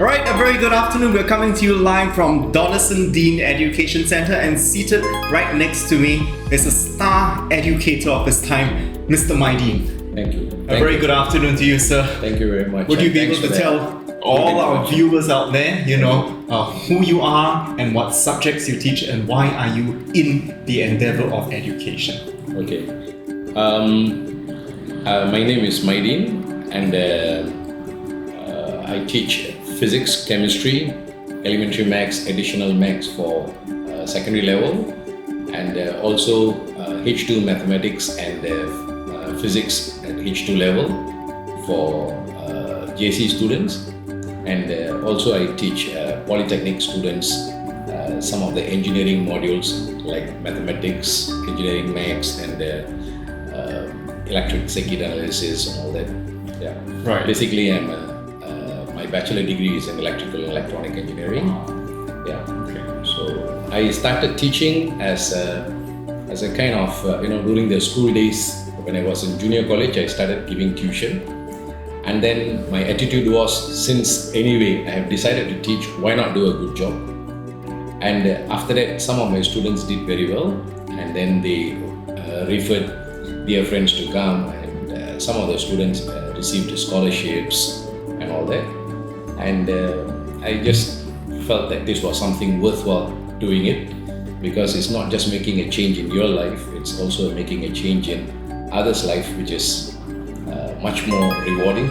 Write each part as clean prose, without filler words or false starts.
Alright, a very good afternoon. We're coming to you live from Donason Deen Education Centre, and seated right next to me is a star educator of his time, Mr. Maideen. Thank you. A very good afternoon to you, sir. Thank you very much. Would you be able to tell all our viewers out there, who you are and what subjects you teach and why are you in the endeavour of education? Okay. My name is Maideen, and I teach physics, chemistry, elementary maths, additional maths for secondary level, and also H2 mathematics and physics at H2 level for JC students, and also I teach polytechnic students some of the engineering modules like mathematics, engineering maths, and electric circuit analysis and all that. Yeah. Right. Basically, my bachelor degree is in electrical and electronic engineering. Yeah. Okay. So I started teaching as a kind of during the school days when I was in junior college. I started giving tuition, and then my attitude was, since anyway I have decided to teach, why not do a good job? And after that, some of my students did very well, and then they referred their friends to come, and some of the students received scholarships and all that. And I just felt that this was something worthwhile doing it, because it's not just making a change in your life, it's also making a change in others' life, which is much more rewarding.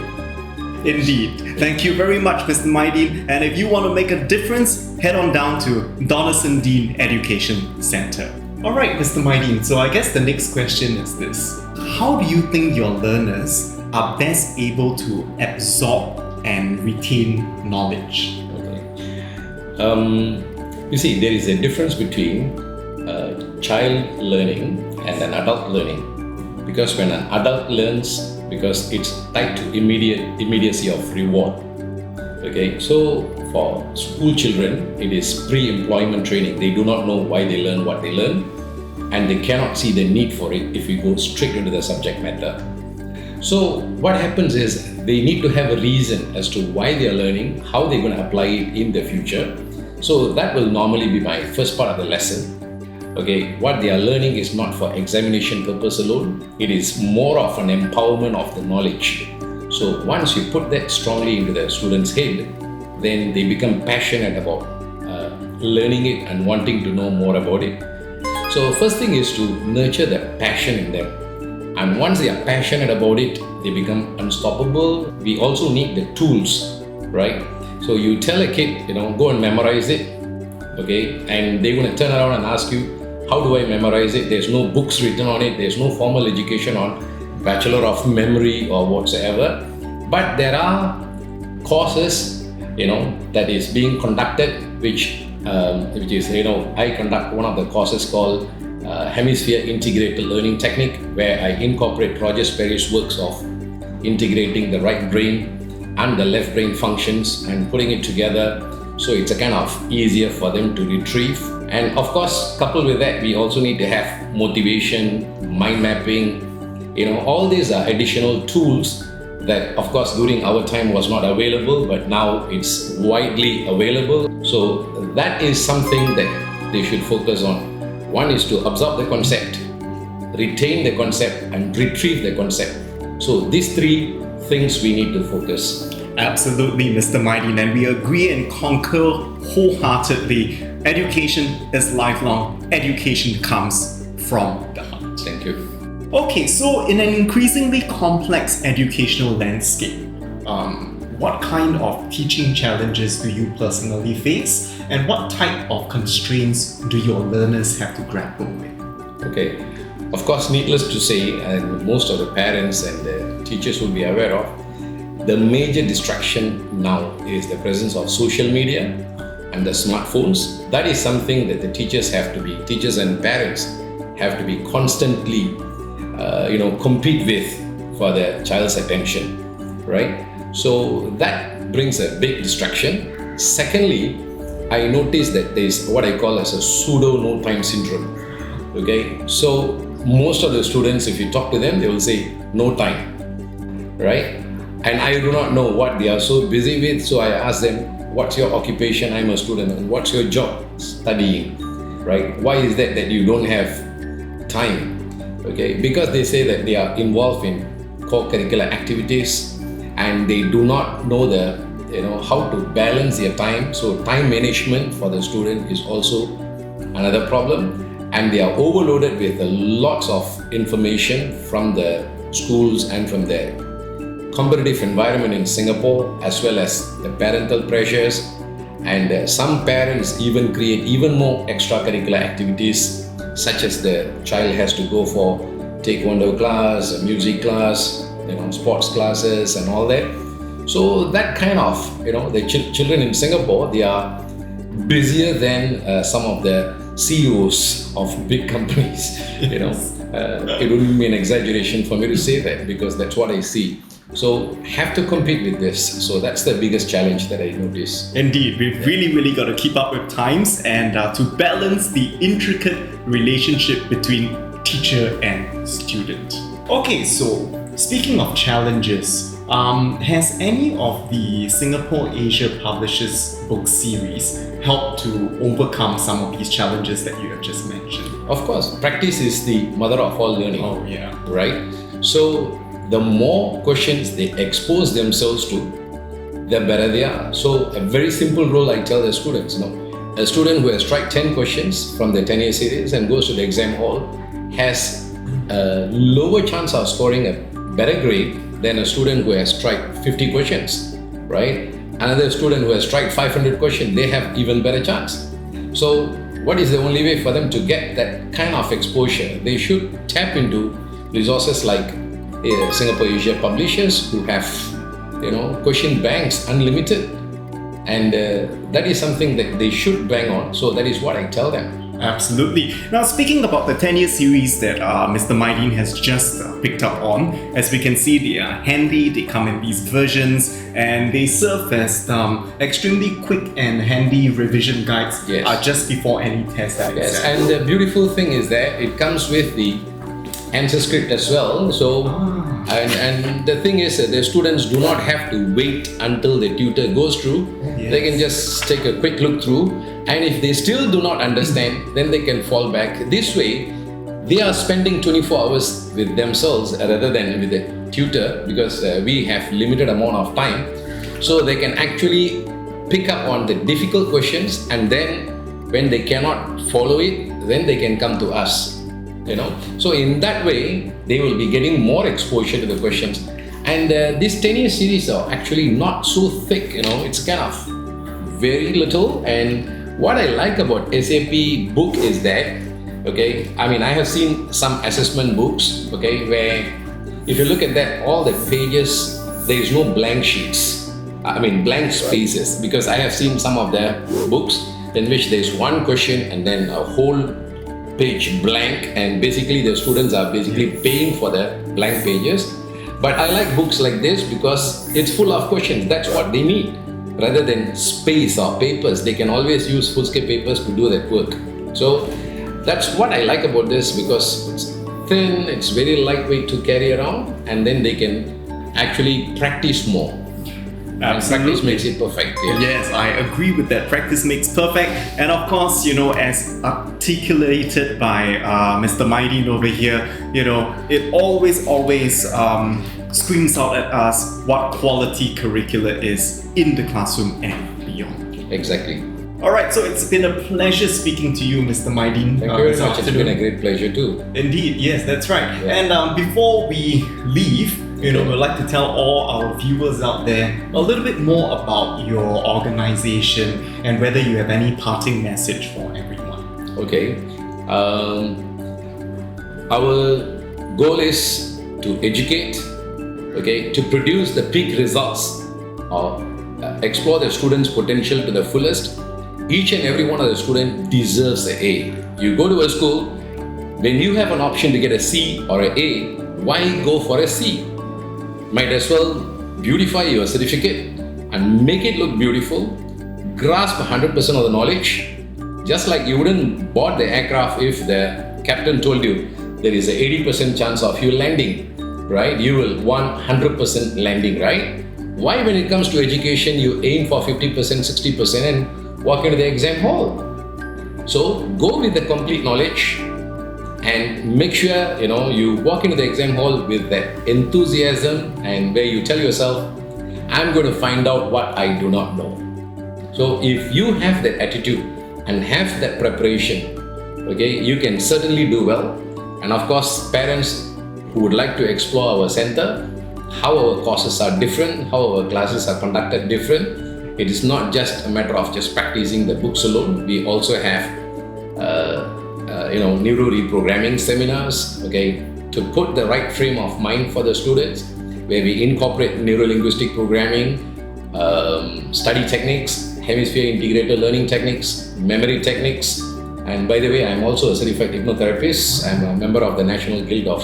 Indeed. Thank you very much, Mr. Maideen. And if you want to make a difference, head on down to Donason Deen Education Centre. Alright, Mr. Maideen, so I guess the next question is this. How do you think your learners are best able to absorb and retain knowledge? Okay. You see, there is a difference between child learning and an adult learning. Because when an adult learns, because it's tied to immediacy of reward. Okay, so for school children, it is pre-employment training. They do not know why they learn what they learn, and they cannot see the need for it if you go straight into the subject matter. So what happens is they need to have a reason as to why they are learning, how they're going to apply it in the future. So that will normally be my first part of the lesson. Okay, what they are learning is not for examination purpose alone. It is more of an empowerment of the knowledge. So once you put that strongly into the student's head, then they become passionate about learning it and wanting to know more about it. So first thing is to nurture the passion in them. And once they are passionate about it, they become unstoppable. We also need the tools, right? So you tell a kid, go and memorize it, okay? And they're going to turn around and ask you, how do I memorize it? There's no books written on it. There's no formal education on Bachelor of Memory or whatsoever. But there are courses, that is being conducted, which is, I conduct one of the courses called Hemisphere Integrated Learning Technique, where I incorporate Roger Sperry's works of integrating the right brain and the left brain functions and putting it together, so it's a kind of easier for them to retrieve. And of course, coupled with that, we also need to have motivation, mind mapping, all these are additional tools that of course during our time was not available, but now it's widely available. So that is something that they should focus on. One is to absorb the concept, retain the concept, and retrieve the concept. So these three things we need to focus. Absolutely, Mr. Maideen, and we agree and concur wholeheartedly. Education is lifelong. Education comes from the heart. Thank you. Okay, so in an increasingly complex educational landscape, what kind of teaching challenges do you personally face, and what type of constraints do your learners have to grapple with? Okay, of course, needless to say, and most of the parents and the teachers will be aware of, the major distraction now is the presence of social media and the smartphones. That is something that the teachers and parents have to be constantly, compete with for their child's attention, right? So that brings a big distraction. Secondly, I noticed that there is what I call as a pseudo no time syndrome. Okay, so most of the students, if you talk to them, they will say no time, right? And I do not know what they are so busy with, so I ask them, what's your occupation? I'm a student. And what's your job? Studying, right? Why is that you don't have time? Okay, because they say that they are involved in co-curricular activities and they do not know how to balance their time. So time management for the student is also another problem, and they are overloaded with lots of information from the schools and from the competitive environment in Singapore, as well as the parental pressures, and some parents even create even more extracurricular activities, such as the child has to go for taekwondo class, music class, sports classes and all that. So that kind of, the children in Singapore, they are busier than some of the CEOs of big companies. It wouldn't be an exaggeration for me to say that, because that's what I see. So have to compete with this. So that's the biggest challenge that I notice. Indeed, we've really got to keep up with times and to balance the intricate relationship between teacher and student. Okay, so speaking of challenges, has any of the Singapore Asia Publishers book series helped to overcome some of these challenges that you have just mentioned? Of course, practice is the mother of all learning. Oh, yeah. Right? So the more questions they expose themselves to, the better they are. So a very simple rule I tell the students, a student who has tried 10 questions from the 10-year series and goes to the exam hall has a lower chance of scoring a better grade than a student who has tried 50 questions, right? Another student who has tried 500 questions, they have even better chance. So what is the only way for them to get that kind of exposure? They should tap into resources like Singapore Asia Publishers, who have question banks unlimited, and that is something that they should bang on. So that is what I tell them. Absolutely. Now, speaking about the 10-year series that Mr. Maideen has just picked up on, as we can see, they are handy, they come in these versions, and they serve as extremely quick and handy revision guides just before any test and Yes, exam. and the beautiful thing is that it comes with the answer script as well. So, and the thing is that the students do not have to wait until the tutor goes through. Yes. They can just take a quick look through, and if they still do not understand, then they can fall back. This way, they are spending 24 hours with themselves rather than with the tutor, because we have limited amount of time. So they can actually pick up on the difficult questions, and then when they cannot follow it, then they can come to us. So in that way, they will be getting more exposure to the questions. And this 10-year series are actually not so thick, it's kind of very little. And what I like about SAP book is that, I have seen some assessment books, where if you look at that, all the pages, there is no blank sheets, blank spaces, because I have seen some of the books in which there is one question and then a whole page blank, and basically the students are paying for the blank pages. But I like books like this because it's full of questions. That's what they need. Rather than space or papers, they can always use foolscap papers to do that work. So that's what I like about this, because it's thin, it's very lightweight to carry around, and then they can actually practice more. And practice makes it perfect. Yes, I agree with that. Practice makes perfect. And of course, as articulated by Mr. Maideen over here, it always screams out at us what quality curricula is in the classroom and beyond. Exactly. All right, so it's been a pleasure speaking to you, Mr. Maideen. Thank you very much. It's been a great pleasure too. Indeed, yes, that's right. Yeah. And before we leave, we'd like to tell all our viewers out there a little bit more about your organization and whether you have any parting message for everyone. Okay. Our goal is to educate, to produce the peak results, or explore the student's potential to the fullest. Each and every one of the students deserves an A. You go to a school, when you have an option to get a C or an A, why go for a C? Might as well beautify your certificate and make it look beautiful, grasp 100% of the knowledge. Just like you wouldn't board the aircraft if the captain told you there is a 80% chance of you landing, right? You will want 100% landing, right? Why, when it comes to education, you aim for 50%, 60% and walk into the exam hall? So go with the complete knowledge and make sure you walk into the exam hall with that enthusiasm and where you tell yourself, I'm going to find out what I do not know. So if you have that attitude and have that preparation, okay, you can certainly do well. And of course, parents who would like to explore our center, how our courses are different, how our classes are conducted different. It is not just a matter of just practicing the books alone. We also have neuro reprogramming seminars, okay, to put the right frame of mind for the students, where we incorporate neuro-linguistic programming, study techniques, hemisphere integrated learning techniques, memory techniques. And by the way, I'm also a certified hypnotherapist. I'm a member of the National Guild of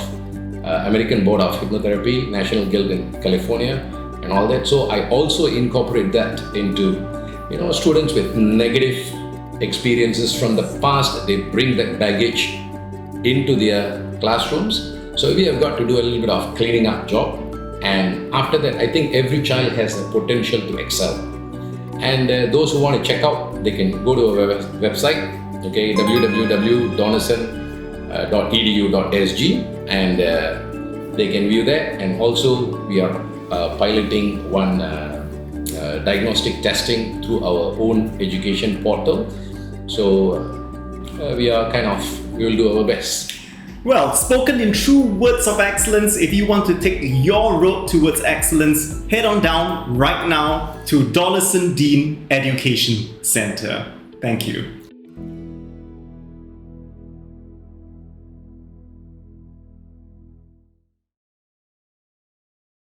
American Board of Hypnotherapy, National Guild in California, and all that. So I also incorporate that into students with negative experiences from the past. They bring that baggage into their classrooms. So we have got to do a little bit of cleaning up job. And after that, I think every child has the potential to excel. And those who want to check out, they can go to our website, okay, www.donason.edu.sg, and they can view that. And also we are piloting one diagnostic testing through our own education portal. So we will do our best. Well, spoken in true words of excellence. If you want to take your road towards excellence, head on down right now to Donason Deen Education Centre. Thank you.